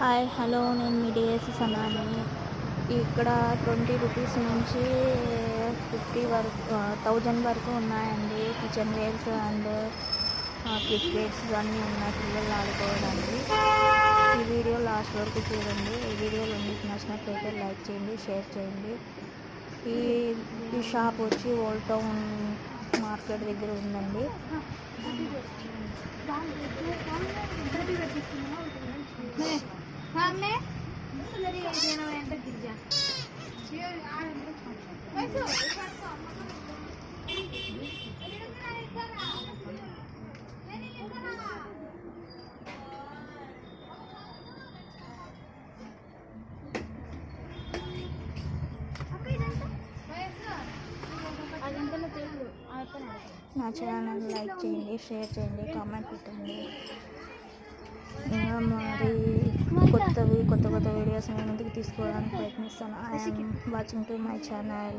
Hi hello నేను మీ DSC సనాని. ఇక్కడ 20 rupees నుంచి 50 వరకు 1000 వరకు ఉన్నాయండి. Kitchen wares and kid wares అన్నీ ఉన్నాయి పిల్లలు ఆడుకోవడానికి. ఈ వీడియో లాస్ట్ వరకు చూడండి. ఈ వీడియోలో మీకు నచ్చినట్లయితే లైక్ చేయండి, షేర్ చేయండి. ఈ ఈ షాప్ వచ్చి ఓల్డ్ టౌన్ మార్కెట్ దగ్గర ఉందండి. నా ఛానల్ లైక్ చేయండి, షేర్ చేయండి, కామెంట్ పెట్టండి. ఇంకా మరి కొత్త కొత్త వీడియోస్ నేను ముందుకు తీసుకోవడానికి ప్రయత్నిస్తాను. I'm watching to my channel.